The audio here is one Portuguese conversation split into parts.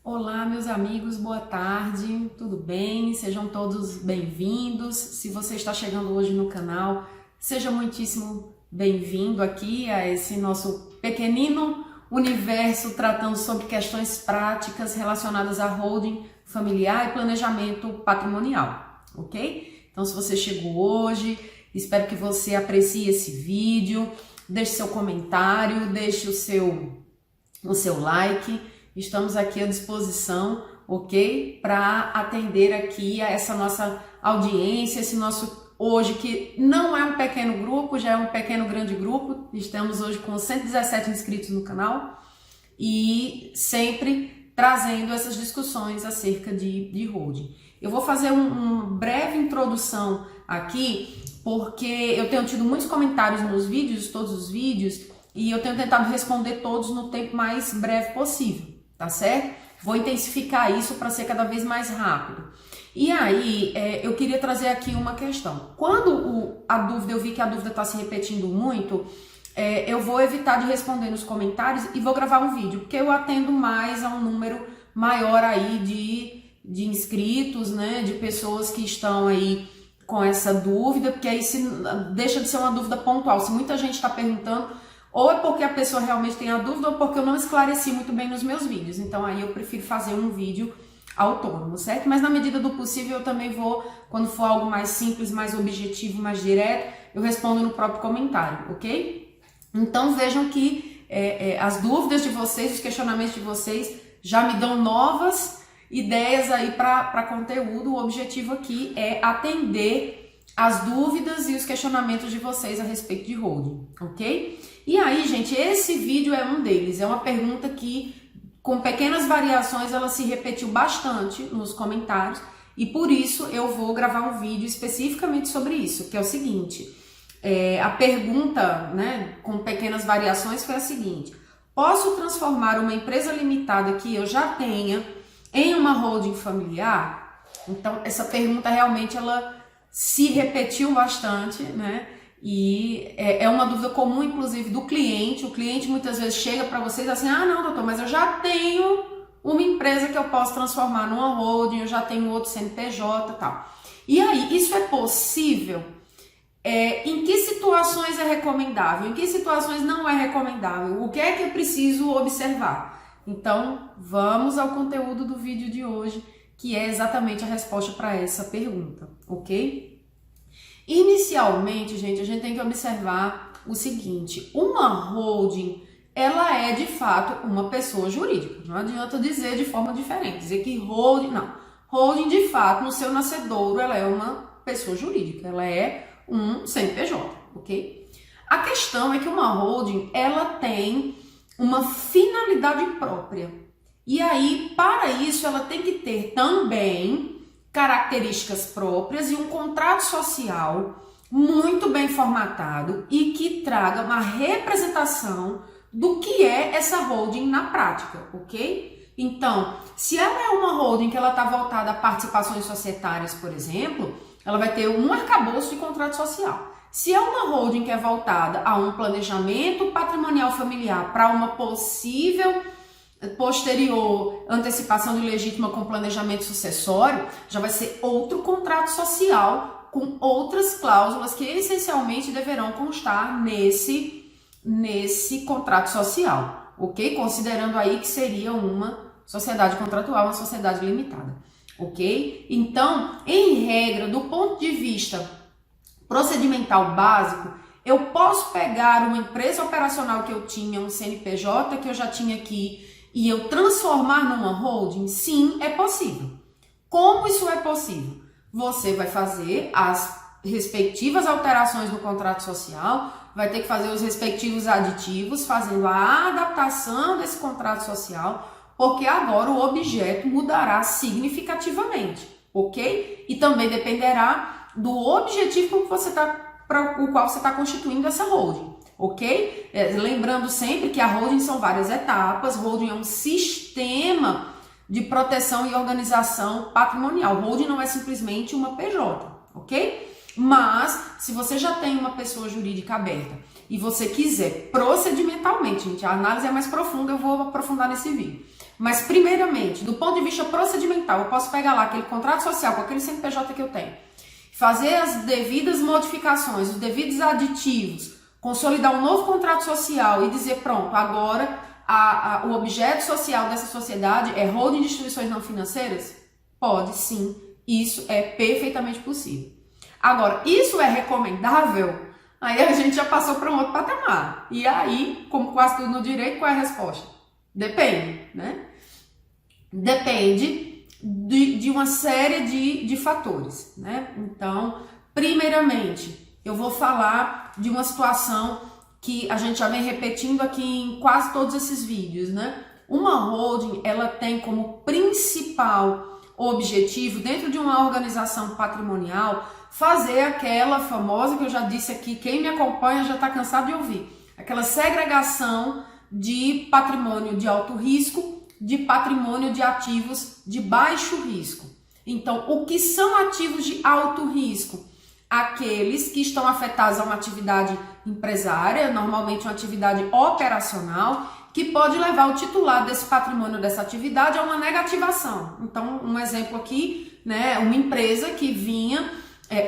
Olá, meus amigos, boa tarde, tudo bem? Sejam todos bem-vindos. Se você está chegando hoje no canal, seja muitíssimo bem-vindo aqui a esse nosso pequenino universo tratando sobre questões práticas relacionadas a holding familiar e planejamento patrimonial, ok? Então, se você chegou hoje, espero que você aprecie esse vídeo, deixe seu comentário, deixe o seu like. Estamos aqui à disposição, ok? Para atender aqui a essa nossa audiência, esse nosso hoje, que não é um pequeno grupo, já é um pequeno grande grupo. Estamos hoje com 117 inscritos no canal e sempre trazendo essas discussões acerca de holding. Eu vou fazer uma breve introdução aqui, porque eu tenho tido muitos comentários nos vídeos, todos os vídeos, e eu tenho tentado responder todos no tempo mais breve possível. Tá certo? Vou intensificar isso para ser cada vez mais rápido. E aí, eu queria trazer aqui uma questão. Quando eu vi que a dúvida está se repetindo muito, eu vou evitar de responder nos comentários e vou gravar um vídeo, porque eu atendo mais a um número maior aí de inscritos, né? De pessoas que estão aí com essa dúvida, porque aí deixa de ser uma dúvida pontual. Se muita gente está perguntando, ou é porque a pessoa realmente tem a dúvida, ou porque eu não esclareci muito bem nos meus vídeos. Então aí eu prefiro fazer um vídeo autônomo, certo? Mas na medida do possível eu também vou, quando for algo mais simples, mais objetivo, mais direto, eu respondo no próprio comentário, ok? Então vejam que as dúvidas de vocês, os questionamentos de vocês já me dão novas ideias aí para conteúdo. O objetivo aqui é atender as dúvidas e os questionamentos de vocês a respeito de holding, ok? E aí, gente, esse vídeo é um deles. É uma pergunta que, com pequenas variações, ela se repetiu bastante nos comentários e por isso eu vou gravar um vídeo especificamente sobre isso, que é o seguinte. A pergunta, né, com pequenas variações foi a seguinte: posso transformar uma empresa limitada que eu já tenha em uma holding familiar? Então, essa pergunta realmente ela se repetiu bastante, né? E é uma dúvida comum, inclusive, do cliente. O cliente muitas vezes chega para vocês assim: ah, não, doutor, mas eu já tenho uma empresa que eu posso transformar numa holding, eu já tenho outro CNPJ e tal. E aí, isso é possível? Em que situações é recomendável? Em que situações não é recomendável? O que é que eu preciso observar? Então, vamos ao conteúdo do vídeo de hoje, que é exatamente a resposta para essa pergunta, ok? Inicialmente, gente, a gente tem que observar o seguinte: uma holding, ela é de fato uma pessoa jurídica. Não adianta dizer de forma diferente, dizer que holding, não. Holding, de fato, no seu nascedouro, ela é uma pessoa jurídica, ela é um CNPJ, ok? A questão é que uma holding, ela tem uma finalidade própria. E aí, para isso, ela tem que ter também características próprias e um contrato social muito bem formatado e que traga uma representação do que é essa holding na prática, ok? Então, se ela é uma holding que ela está voltada a participações societárias, por exemplo, ela vai ter um arcabouço de contrato social. Se é uma holding que é voltada a um planejamento patrimonial familiar para uma possível posterior antecipação de legítima com planejamento sucessório, já vai ser outro contrato social com outras cláusulas que essencialmente deverão constar nesse contrato social, ok? Considerando aí que seria uma sociedade contratual, uma sociedade limitada, ok? Então, em regra, do ponto de vista procedimental básico, eu posso pegar uma empresa operacional que eu tinha, um CNPJ que eu já tinha aqui, e eu transformar numa holding? Sim, é possível. Como isso é possível? Você vai fazer as respectivas alterações no contrato social, vai ter que fazer os respectivos aditivos, fazendo a adaptação desse contrato social, porque agora o objeto mudará significativamente, ok? E também dependerá do objetivo para o qual você está constituindo essa holding. Ok? Lembrando sempre que a holding são várias etapas. Holding é um sistema de proteção e organização patrimonial. Holding não é simplesmente uma PJ, ok? Mas, se você já tem uma pessoa jurídica aberta e você quiser procedimentalmente, gente, a análise é mais profunda, eu vou aprofundar nesse vídeo. Mas, primeiramente, do ponto de vista procedimental, eu posso pegar lá aquele contrato social com aquele CNPJ que eu tenho, fazer as devidas modificações, os devidos aditivos, consolidar um novo contrato social e dizer, pronto, agora o objeto social dessa sociedade é holding de instituições não financeiras? Pode, sim. Isso é perfeitamente possível. Agora, isso é recomendável? Aí a gente já passou para um outro patamar. E aí, como quase tudo no direito, qual é a resposta? Depende, né? Depende de uma série de fatores, né? Então, primeiramente, eu vou falar de uma situação que a gente já vem repetindo aqui em quase todos esses vídeos, né? Uma holding, ela tem como principal objetivo, dentro de uma organização patrimonial, fazer aquela famosa, que eu já disse aqui, quem me acompanha já está cansado de ouvir, aquela segregação de patrimônio de alto risco, de patrimônio de ativos de baixo risco. Então, o que são ativos de alto risco? Aqueles que estão afetados a uma atividade empresária, normalmente uma atividade operacional, que pode levar o titular desse patrimônio, dessa atividade, a uma negativação. Então, um exemplo aqui, né, uma empresa que vinha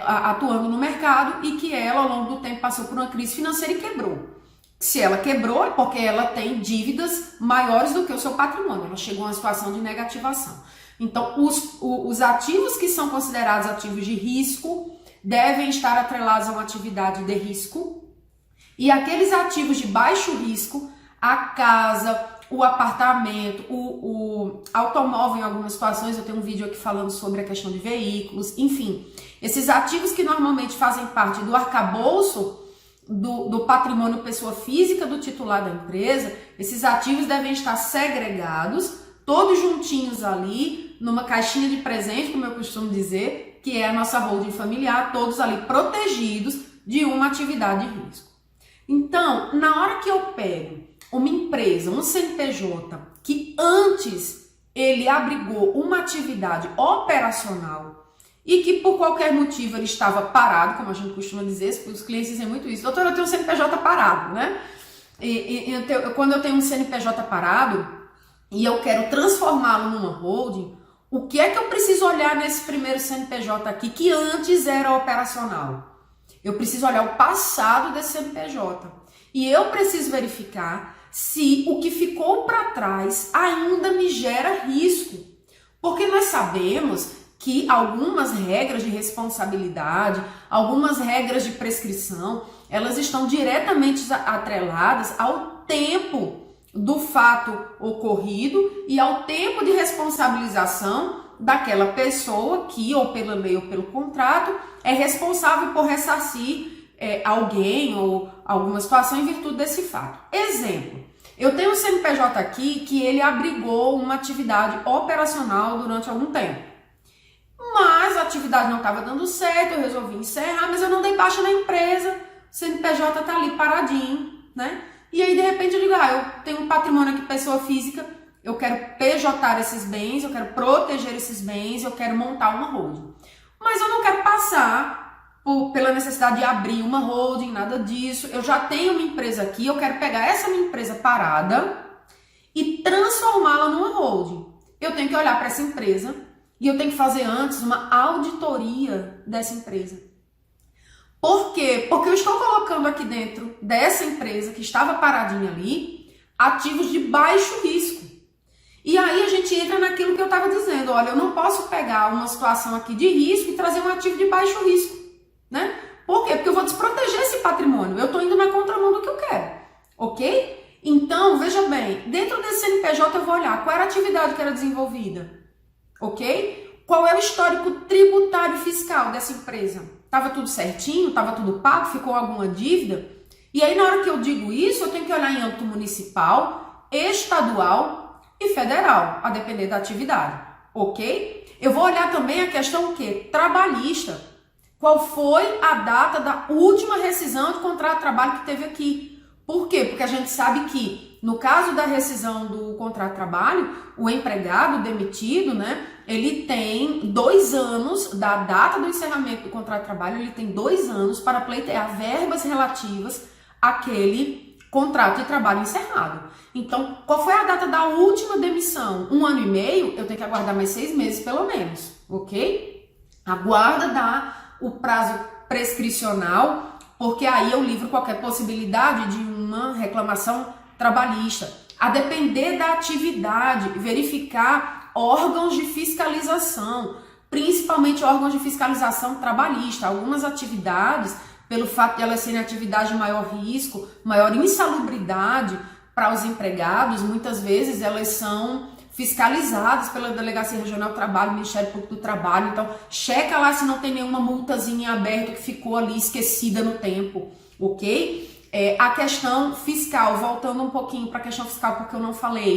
atuando no mercado e que ela, ao longo do tempo, passou por uma crise financeira e quebrou. Se ela quebrou, é porque ela tem dívidas maiores do que o seu patrimônio. Ela chegou a uma situação de negativação. Então, os ativos que são considerados ativos de risco devem estar atrelados a uma atividade de risco. E aqueles ativos de baixo risco, a casa, o apartamento, o automóvel, em algumas situações, eu tenho um vídeo aqui falando sobre a questão de veículos, enfim. Esses ativos que normalmente fazem parte do arcabouço do patrimônio pessoa física do titular da empresa, esses ativos devem estar segregados, todos juntinhos ali, numa caixinha de presente, como eu costumo dizer, que é a nossa holding familiar, todos ali protegidos de uma atividade de risco. Então, na hora que eu pego uma empresa, um CNPJ, que antes ele abrigou uma atividade operacional e que por qualquer motivo ele estava parado, como a gente costuma dizer, os clientes dizem muito isso, doutora, eu tenho um CNPJ parado, né? Quando eu tenho um CNPJ parado e eu quero transformá-lo numa holding, o que é que eu preciso olhar nesse primeiro CNPJ aqui, que antes era operacional? Eu preciso olhar o passado desse CNPJ. E eu preciso verificar se o que ficou para trás ainda me gera risco. Porque nós sabemos que algumas regras de responsabilidade, algumas regras de prescrição, elas estão diretamente atreladas ao tempo do fato ocorrido e ao tempo de responsabilização daquela pessoa que, ou pela lei ou pelo contrato, é responsável por ressarcir alguém ou alguma situação em virtude desse fato. Exemplo, eu tenho um CNPJ aqui que ele abrigou uma atividade operacional durante algum tempo. Mas a atividade não estava dando certo, eu resolvi encerrar, mas eu não dei baixa na empresa, o CNPJ está ali paradinho, né? E aí, de repente, eu digo, eu tenho um patrimônio aqui, pessoa física, eu quero PJar esses bens, eu quero proteger esses bens, eu quero montar uma holding. Mas eu não quero passar pela necessidade de abrir uma holding, nada disso. Eu já tenho uma empresa aqui, eu quero pegar essa minha empresa parada e transformá-la numa holding. Eu tenho que olhar para essa empresa e eu tenho que fazer antes uma auditoria dessa empresa. Por quê? Porque eu estou colocando aqui dentro dessa empresa que estava paradinha ali, ativos de baixo risco. E aí a gente entra naquilo que eu estava dizendo, olha, eu não posso pegar uma situação aqui de risco e trazer um ativo de baixo risco, né? Por quê? Porque eu vou desproteger esse patrimônio, eu estou indo na contramão do que eu quero, ok? Então, veja bem, dentro desse CNPJ eu vou olhar qual era a atividade que era desenvolvida, ok? Qual é o histórico tributário e fiscal dessa empresa? Estava tudo certinho? Estava tudo pago? Ficou alguma dívida? E aí, na hora que eu digo isso, eu tenho que olhar em âmbito municipal, estadual e federal, a depender da atividade, ok? Eu vou olhar também a questão o quê? Trabalhista. Qual foi a data da última rescisão de contrato de trabalho que teve aqui? Por quê? Porque a gente sabe que, no caso da rescisão do contrato de trabalho, o empregado demitido, né, ele tem 2 anos da data do encerramento do contrato de trabalho, ele tem 2 anos para pleitear verbas relativas àquele contrato de trabalho encerrado. Então, qual foi a data da última demissão? 1 ano e meio, eu tenho que aguardar mais 6 meses pelo menos, ok? Aguarda o prazo prescricional, porque aí eu livro qualquer possibilidade de uma reclamação trabalhista. A depender da atividade, verificar órgãos de fiscalização, principalmente órgãos de fiscalização trabalhista. Algumas atividades, pelo fato de elas serem atividades de maior risco, maior insalubridade para os empregados, muitas vezes elas são fiscalizadas pela Delegacia Regional do Trabalho, Ministério Público do Trabalho. Então, checa lá se não tem nenhuma multazinha aberta que ficou ali esquecida no tempo, ok? A questão fiscal, voltando um pouquinho para a questão fiscal, porque eu não falei,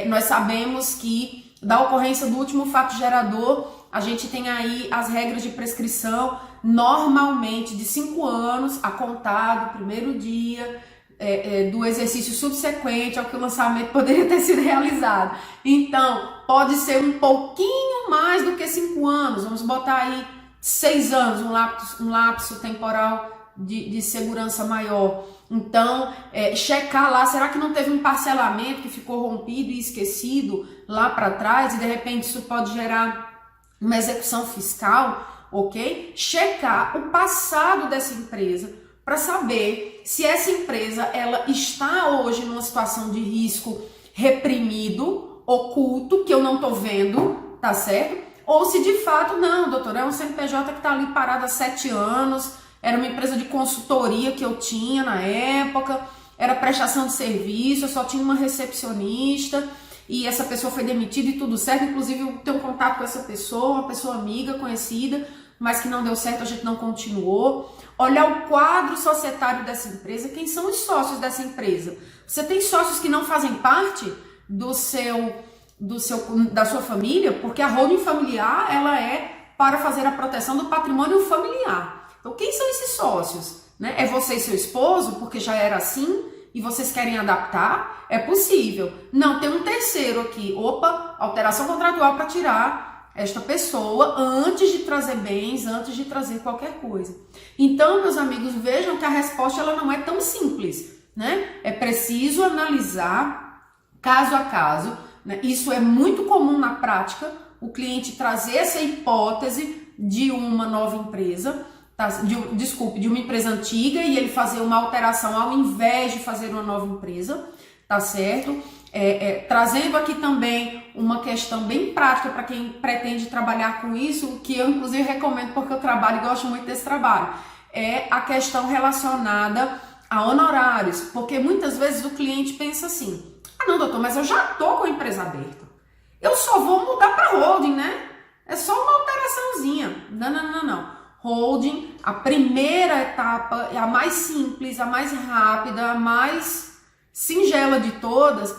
nós sabemos que da ocorrência do último fato gerador, a gente tem aí as regras de prescrição, normalmente de 5 anos a contar do primeiro dia do exercício subsequente ao que o lançamento poderia ter sido realizado. Então, pode ser um pouquinho mais do que 5 anos, vamos botar aí 6 anos, um lapso temporal de segurança maior. Então, checar lá, será que não teve um parcelamento que ficou rompido e esquecido lá para trás e de repente isso pode gerar uma execução fiscal, ok? Checar o passado dessa empresa para saber se essa empresa ela está hoje numa situação de risco reprimido, oculto, que eu não estou vendo, tá certo? Ou se de fato, não, doutor, é um CNPJ que está ali parado há 7 anos, era uma empresa de consultoria que eu tinha na época, era prestação de serviço, eu só tinha uma recepcionista e essa pessoa foi demitida e tudo certo. Inclusive eu tenho contato com essa pessoa, uma pessoa amiga, conhecida, mas que não deu certo, a gente não continuou. Olhar o quadro societário dessa empresa, quem são os sócios dessa empresa? Você tem sócios que não fazem parte da sua família, porque a holding familiar ela é para fazer a proteção do patrimônio familiar. Então, quem são esses sócios? Né? É você e seu esposo, porque já era assim e vocês querem adaptar? É possível. Não, tem um terceiro aqui. Opa, alteração contratual para tirar esta pessoa antes de trazer bens, antes de trazer qualquer coisa. Então, meus amigos, vejam que a resposta ela não é tão simples, né? É preciso analisar caso a caso, né? Isso é muito comum na prática, o cliente trazer essa hipótese de uma nova empresa, de uma empresa antiga e ele fazer uma alteração ao invés de fazer uma nova empresa, tá certo? Trazendo aqui também uma questão bem prática para quem pretende trabalhar com isso, que eu inclusive recomendo porque eu trabalho e gosto muito desse trabalho, é a questão relacionada a honorários, porque muitas vezes o cliente pensa assim, ah não doutor, mas eu já tô com a empresa aberta, eu só vou mudar para holding, né? É só uma alteraçãozinha. Não. Holding, a primeira etapa é a mais simples, a mais rápida, a mais singela de todas,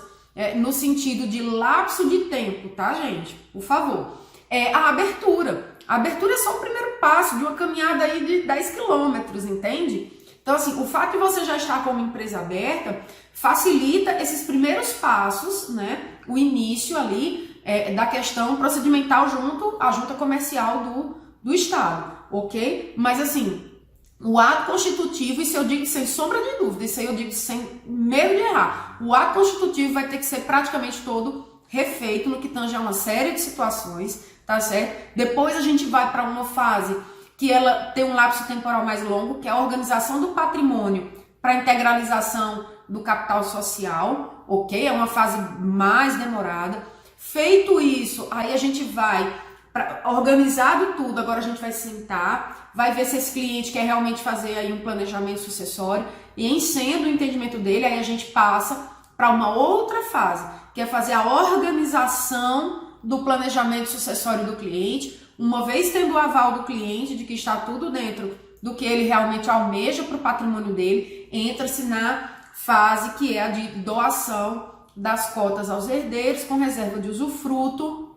no sentido de lapso de tempo, tá, gente? Por favor. É a abertura. A abertura é só o primeiro passo de uma caminhada aí de 10 quilômetros, entende? Então, assim, o fato de você já estar com uma empresa aberta facilita esses primeiros passos, né? O início ali da questão procedimental junto à junta comercial do Estado, ok? Mas assim, o ato constitutivo, isso eu digo sem sombra de dúvida, isso aí eu digo sem medo de errar, o ato constitutivo vai ter que ser praticamente todo refeito no que tange a uma série de situações, tá certo? Depois a gente vai para uma fase que ela tem um lapso temporal mais longo, que é a organização do patrimônio para integralização do capital social, ok? É uma fase mais demorada. Feito isso, aí a gente vai, organizado tudo, agora a gente vai sentar, vai ver se esse cliente quer realmente fazer aí um planejamento sucessório e em sendo o entendimento dele, aí a gente passa para uma outra fase, que é fazer a organização do planejamento sucessório do cliente, uma vez tendo o aval do cliente de que está tudo dentro do que ele realmente almeja para o patrimônio dele, entra-se na fase que é a de doação das cotas aos herdeiros com reserva de usufruto,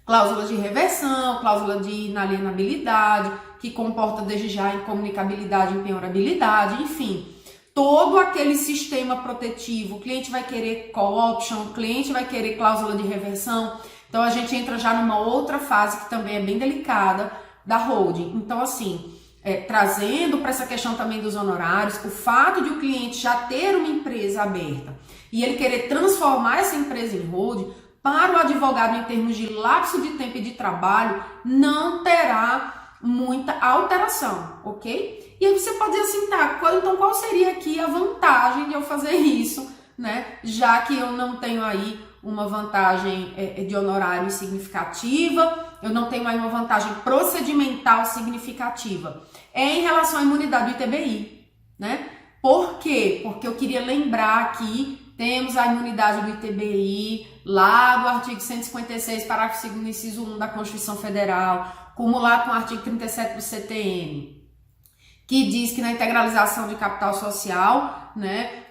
cláusula de reversão, cláusula de inalienabilidade, que comporta desde já incomunicabilidade e impenhorabilidade, enfim, todo aquele sistema protetivo. O cliente vai querer call option, o cliente vai querer cláusula de reversão, então a gente entra já numa outra fase que também é bem delicada da holding. Então assim, trazendo para essa questão também dos honorários, o fato de o cliente já ter uma empresa aberta e ele querer transformar essa empresa em hold, para o advogado em termos de lapso de tempo e de trabalho, não terá muita alteração, ok? E aí você pode dizer assim, tá, então qual seria aqui a vantagem de eu fazer isso, né? Já que eu não tenho aí uma vantagem de honorário significativa, eu não tenho aí uma vantagem procedimental significativa. É em relação à imunidade do ITBI, né? Por quê? Porque eu queria lembrar que temos a imunidade do ITBI lá do artigo 156, parágrafo 2º, inciso 1 da Constituição Federal, cumulado com o artigo 37 do CTN, que diz que na integralização de capital social, né,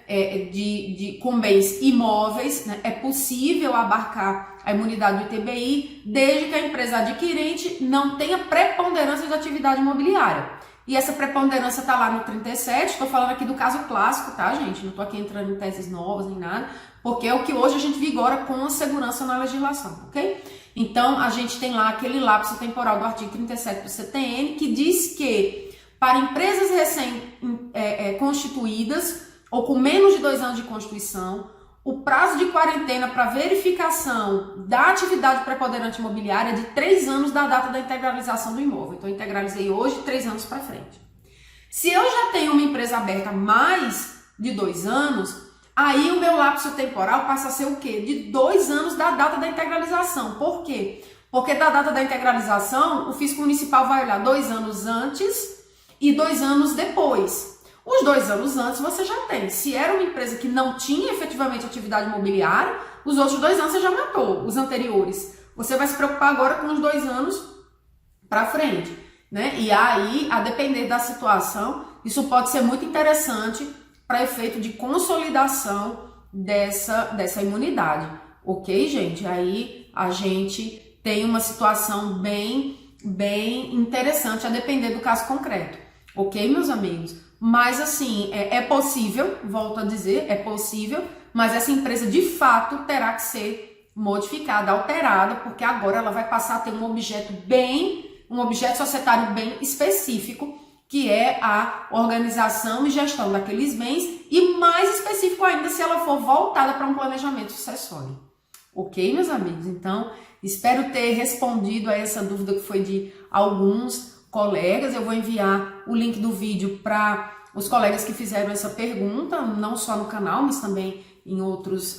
com bens imóveis, né, é possível abarcar a imunidade do ITBI desde que a empresa adquirente não tenha preponderância de atividade imobiliária. E essa preponderância está lá no 37, estou falando aqui do caso clássico, tá, gente? Não estou aqui entrando em teses novas nem nada, porque é o que hoje a gente vigora com a segurança na legislação, ok? Então, a gente tem lá aquele lapso temporal do artigo 37 do CTN, que diz que para empresas recém-constituídas ou com menos de 2 anos de constituição, o prazo de quarentena para verificação da atividade preponderante imobiliária é de 3 anos da data da integralização do imóvel. Então, eu integralizei hoje 3 anos para frente. Se eu já tenho uma empresa aberta há mais de 2 anos, aí o meu lapso temporal passa a ser o quê? De 2 anos da data da integralização. Por quê? Porque da data da integralização, o fisco municipal vai olhar 2 anos antes e 2 anos depois. Os 2 anos antes você já tem. Se era uma empresa que não tinha efetivamente atividade imobiliária, os outros 2 anos você já matou, os anteriores. Você vai se preocupar agora com os 2 anos para frente, né? E aí, a depender da situação, isso pode ser muito interessante para efeito de consolidação dessa imunidade, ok, gente? Aí a gente tem uma situação bem interessante a depender do caso concreto, ok, meus amigos? Mas assim, é possível, volto a dizer, é possível, mas essa empresa de fato terá que ser modificada, alterada, porque agora ela vai passar a ter um objeto societário bem específico, que é a organização e gestão daqueles bens, e mais específico ainda se ela for voltada para um planejamento sucessório. Ok, meus amigos? Então, espero ter respondido a essa dúvida que foi de alguns colegas. Eu vou enviar o link do vídeo para os colegas que fizeram essa pergunta, não só no canal, mas também em outros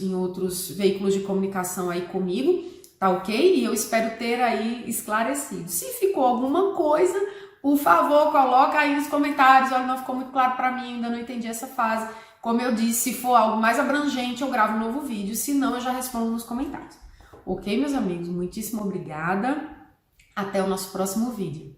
veículos de comunicação aí comigo, tá ok? E eu espero ter aí esclarecido. Se ficou alguma coisa, por favor, coloca aí nos comentários. Olha, não ficou muito claro para mim, ainda não entendi essa fase. Como eu disse, se for algo mais abrangente, eu gravo um novo vídeo, se não, eu já respondo nos comentários. Ok, meus amigos? Muitíssimo obrigada. Até o nosso próximo vídeo.